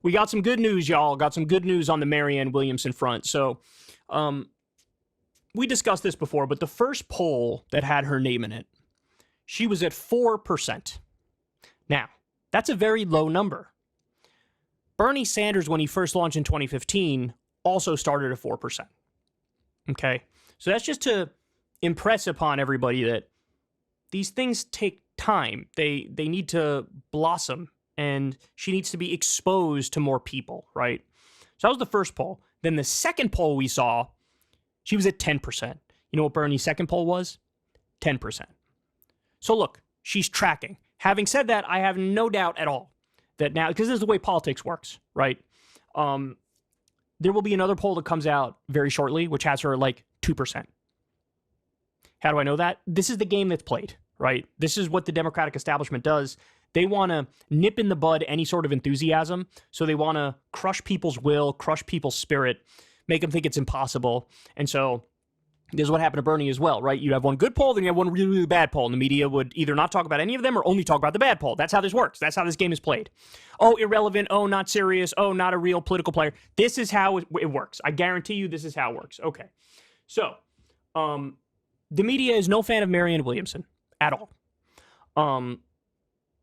we got some good news, y'all. Got some good news on the Marianne Williamson front. So, we discussed this before, but the first poll that had her name in it, she was at 4%. Now, that's a very low number. Bernie Sanders, when he first launched in 2015, also started at 4%. Okay? So that's just to impress upon everybody that these things take time. They need to blossom, and she needs to be exposed to more people, right? So that was the first poll. Then the second poll we saw, she was at 10%. You know what Bernie's second poll was? 10%. So look, she's tracking. Having said that, I have no doubt at all that now, because this is the way politics works, right? There will be another poll that comes out very shortly, which has her like 2%. How do I know that? This is the game that's played, right? This is what the Democratic establishment does. They want to nip in the bud any sort of enthusiasm. So they want to crush people's will, crush people's spirit, make them think it's impossible. And so this is what happened to Bernie as well, right? You have one good poll, then you have one really, really bad poll. And the media would either not talk about any of them or only talk about the bad poll. That's how this works. That's how this game is played. Oh, irrelevant. Oh, not serious. Oh, not a real political player. This is how it works. I guarantee you this is how it works. Okay. So, the media is no fan of Marianne Williamson at all.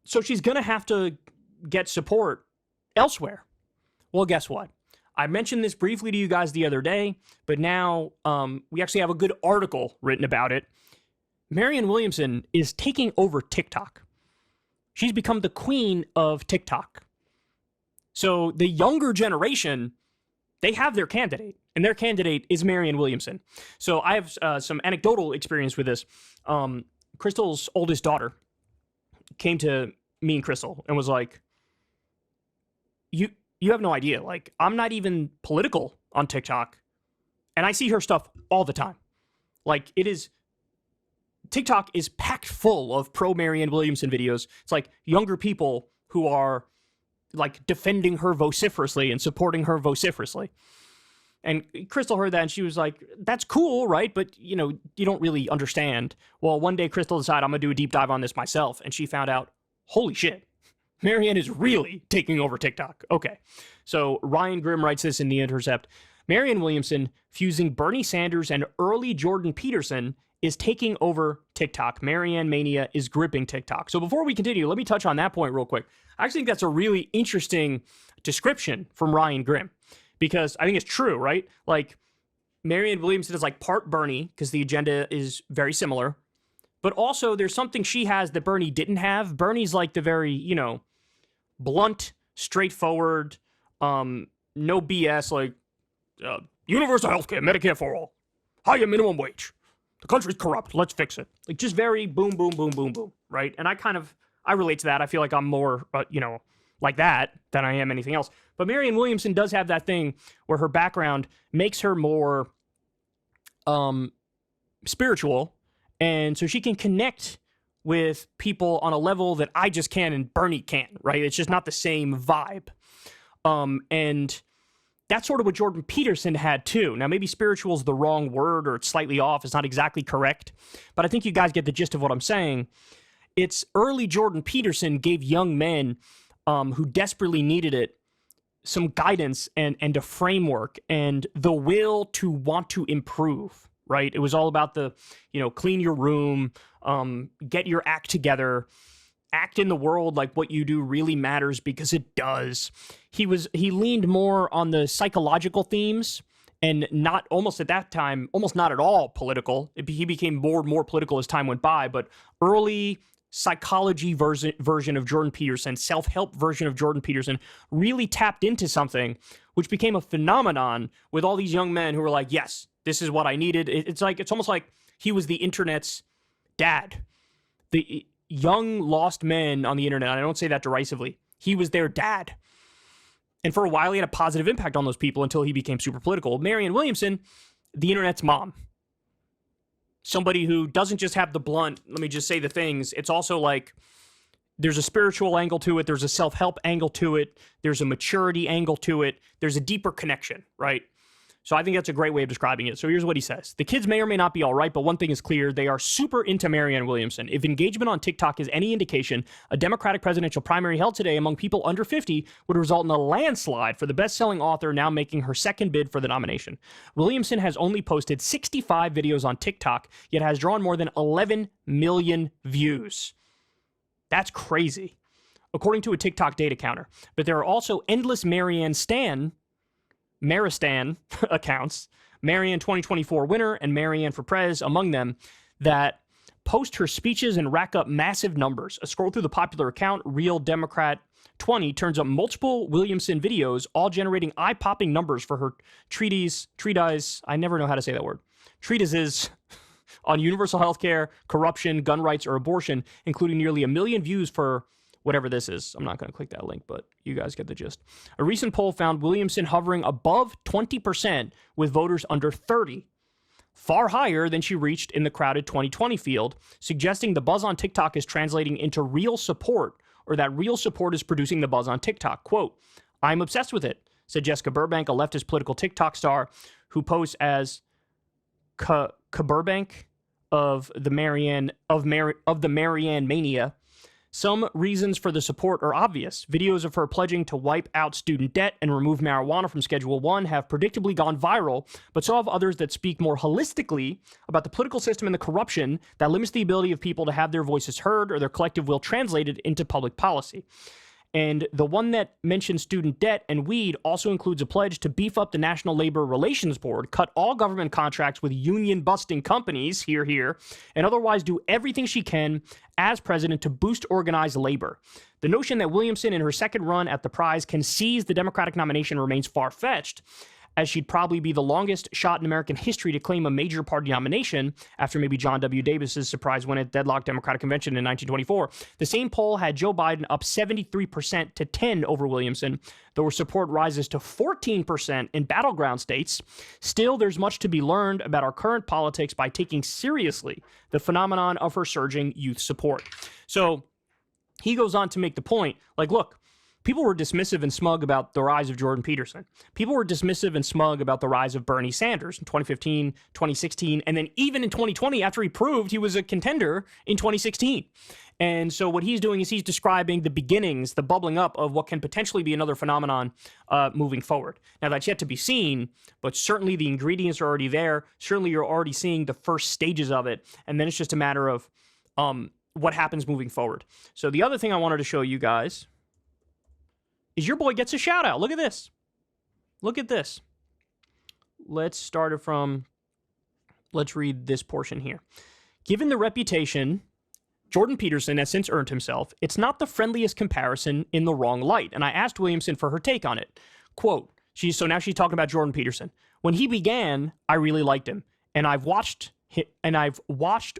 So she's going to have to get support elsewhere. Well, guess what? I mentioned this briefly to you guys the other day, but now we actually have a good article written about it. Marianne Williamson is taking over TikTok. She's become the queen of TikTok. So the younger generation, they have their candidate, and their candidate is Marianne Williamson. So I have some anecdotal experience with this. Crystal's oldest daughter came to me and Crystal and was like, you have no idea. Like, I'm not even political on TikTok, and I see her stuff all the time. Like, TikTok is packed full of pro Marianne Williamson videos. It's like younger people who are like defending her vociferously and supporting her vociferously. And Crystal heard that and she was like, that's cool, right? But, you know, you don't really understand. Well, one day Crystal decided I'm going to do a deep dive on this myself. And she found out, holy shit, Marianne is really taking over TikTok. Okay. So Ryan Grimm writes this in The Intercept. Marianne Williamson, fusing Bernie Sanders and early Jordan Peterson, is taking over TikTok. Marianne Mania is gripping TikTok. So before we continue, let me touch on that point real quick. I actually think that's a really interesting description from Ryan Grimm, because I think it's true, right? Like, Marianne Williamson is like part Bernie because the agenda is very similar, but also there's something she has that Bernie didn't have. Bernie's like the very, you know, blunt, straightforward, no BS, like universal healthcare, Medicare for all, higher minimum wage. The country's corrupt. Let's fix it. Like, just very boom, boom, boom, boom, boom, right? And I relate to that. I feel like I'm more, like that than I am anything else. But Marianne Williamson does have that thing where her background makes her more spiritual, and so she can connect with people on a level that I just can and Bernie can't, right? It's just not the same vibe. And that's sort of what Jordan Peterson had too. Now, maybe spiritual is the wrong word, or it's slightly off. It's not exactly correct, but I think you guys get the gist of what I'm saying. It's early Jordan Peterson gave young men who desperately needed it some guidance and a framework and the will to want to improve, right? It was all about the, clean your room, get your act together, act in the world like what you do really matters, because it does. He leaned more on the psychological themes and not almost at that time, almost not at all political. He became more and more political as time went by, but early psychology version of Jordan Peterson, self-help version of Jordan Peterson, really tapped into something which became a phenomenon with all these young men who were like, yes, this is what I needed. It's almost like he was the internet's dad. The young lost men on the internet, and I don't say that derisively, he was their dad. And for a while, he had a positive impact on those people until he became super political. Marianne Williamson, the internet's mom. Somebody who doesn't just have the blunt, let me just say the things. It's also like there's a spiritual angle to it. There's a self-help angle to it. There's a maturity angle to it. There's a deeper connection, right? So I think that's a great way of describing it. So here's what he says. The kids may or may not be all right, but one thing is clear. They are super into Marianne Williamson. If engagement on TikTok is any indication, a Democratic presidential primary held today among people under 50 would result in a landslide for the best-selling author now making her second bid for the nomination. Williamson has only posted 65 videos on TikTok, yet has drawn more than 11 million views. That's crazy, according to a TikTok data counter. But there are also endless Maristan accounts, Marianne 2024 winner and Marianne for Prez among them, that post her speeches and rack up massive numbers. A scroll through the popular account, Real Democrat 20, turns up multiple Williamson videos, all generating eye-popping numbers for her treatise, I never know how to say that word, treatises on universal health care, corruption, gun rights, or abortion, including nearly 1 million views for whatever this is. I'm not going to click that link, but you guys get the gist. A recent poll found Williamson hovering above 20% with voters under 30, far higher than she reached in the crowded 2020 field, suggesting the buzz on TikTok is translating into real support, or that real support is producing the buzz on TikTok. Quote, "I'm obsessed with it," said Jessica Burbank, a leftist political TikTok star who posts as Burbank of the Marianne mania. Some reasons for the support are obvious. Videos of her pledging to wipe out student debt and remove marijuana from Schedule 1 have predictably gone viral, but so have others that speak more holistically about the political system and the corruption that limits the ability of people to have their voices heard or their collective will translated into public policy. And the one that mentions student debt and weed also includes a pledge to beef up the National Labor Relations Board, cut all government contracts with union-busting companies, here, and otherwise do everything she can as president to boost organized labor. The notion that Williamson, in her second run at the prize, can seize the Democratic nomination remains far-fetched, as she'd probably be the longest shot in American history to claim a major party nomination after maybe John W. Davis's surprise win at deadlocked Democratic Convention in 1924. The same poll had Joe Biden up 73% to 10 over Williamson, though her support rises to 14% in battleground states. Still, there's much to be learned about our current politics by taking seriously the phenomenon of her surging youth support. So he goes on to make the point, like, look, people were dismissive and smug about the rise of Jordan Peterson. People were dismissive and smug about the rise of Bernie Sanders in 2015, 2016, and then even in 2020 after he proved he was a contender in 2016. And so what he's doing is he's describing the beginnings, the bubbling up of what can potentially be another phenomenon moving forward. Now, that's yet to be seen, but certainly the ingredients are already there. Certainly you're already seeing the first stages of it, and then it's just a matter of what happens moving forward. So the other thing I wanted to show you guys is your boy gets a shout out. Look at this. Look at this. Let's read this portion here. Given the reputation Jordan Peterson has since earned himself, it's not the friendliest comparison in the wrong light. And I asked Williamson for her take on it. Quote, so now she's talking about Jordan Peterson. When he began, I really liked him. And I've watched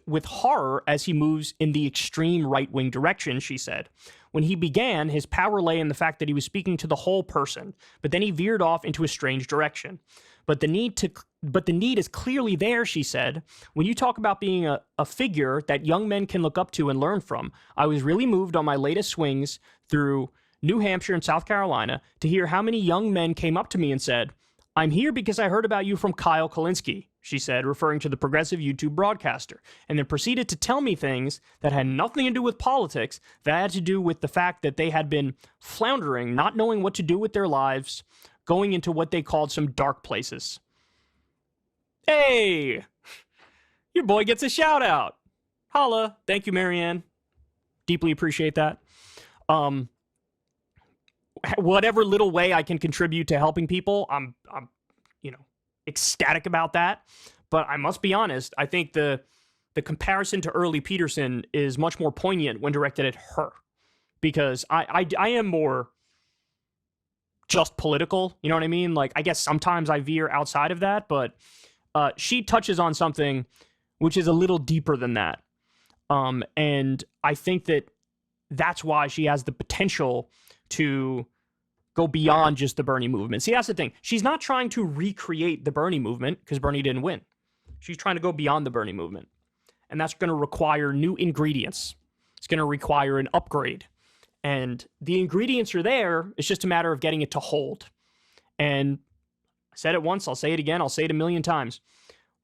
with horror as he moves in the extreme right-wing direction, she said. When he began, his power lay in the fact that he was speaking to the whole person, but then he veered off into a strange direction. But the need is clearly there, she said. When you talk about being a figure that young men can look up to and learn from, I was really moved on my latest swings through New Hampshire and South Carolina to hear how many young men came up to me and said, "I'm here because I heard about you from Kyle Kulinski," she said, referring to the progressive YouTube broadcaster, and then proceeded to tell me things that had nothing to do with politics, that had to do with the fact that they had been floundering, not knowing what to do with their lives, going into what they called some dark places. Hey, your boy gets a shout out. Holla. Thank you, Marianne. Deeply appreciate that. Whatever little way I can contribute to helping people, I'm ecstatic about that. But I must be honest, I think the comparison to early Peterson is much more poignant when directed at her, because I am more just political. You know what I mean? Like, I guess sometimes I veer outside of that, but she touches on something which is a little deeper than that. And I think that's why she has the potential to go beyond just the Bernie movement. See, that's the thing. She's not trying to recreate the Bernie movement because Bernie didn't win. She's trying to go beyond the Bernie movement. And that's going to require new ingredients. It's going to require an upgrade. And the ingredients are there. It's just a matter of getting it to hold. And I said it once, I'll say it again, I'll say it a million times.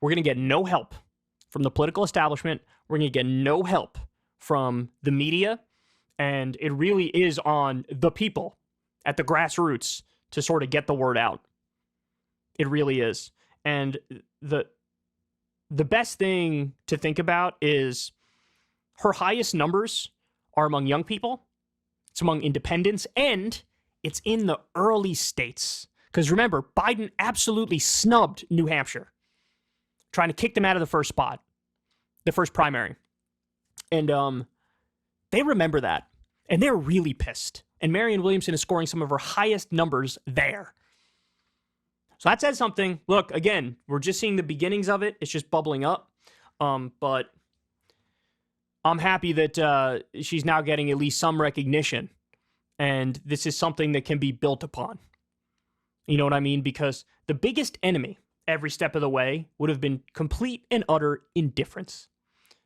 We're going to get no help from the political establishment. We're going to get no help from the media. And it really is on the people at the grassroots to sort of get the word out. It really is. And the best thing to think about is her highest numbers are among young people. It's among independents, and it's in the early states. Because remember, Biden absolutely snubbed New Hampshire, trying to kick them out of the first spot, the first primary. And they remember that, and they're really pissed. And Marianne Williamson is scoring some of her highest numbers there. So that says something. Look, again, we're just seeing the beginnings of it. It's just bubbling up. But I'm happy that she's now getting at least some recognition. And this is something that can be built upon. You know what I mean? Because the biggest enemy every step of the way would have been complete and utter indifference.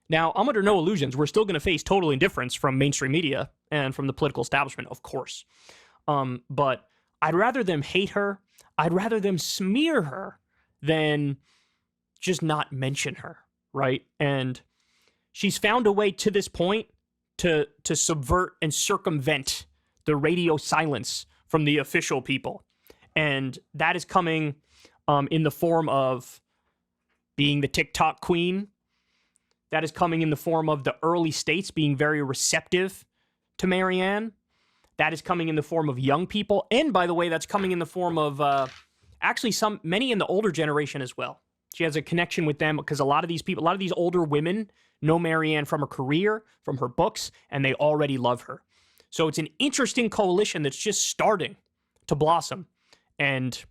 Now, I'm under no illusions. We're still going to face total indifference from mainstream media and from the political establishment, of course. But I'd rather them hate her. I'd rather them smear her than just not mention her, right? And she's found a way to this point to subvert and circumvent the radio silence from the official people. And that is coming in the form of being the TikTok queen. That is coming in the form of the early states being very receptive to Marianne. That is coming in the form of young people. And by the way, that's coming in the form of actually many in the older generation as well. She has a connection with them because a lot of these people, a lot of these older women know Marianne from her career, from her books, and they already love her. So it's an interesting coalition that's just starting to blossom. And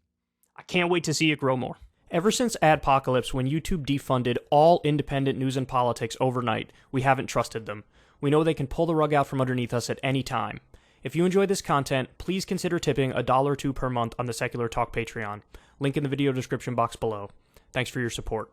I can't wait to see it grow more. Ever since Adpocalypse, when YouTube defunded all independent news and politics overnight, we haven't trusted them. We know they can pull the rug out from underneath us at any time. If you enjoy this content, please consider tipping $1 or $2 per month on the Secular Talk Patreon. Link in the video description box below. Thanks for your support.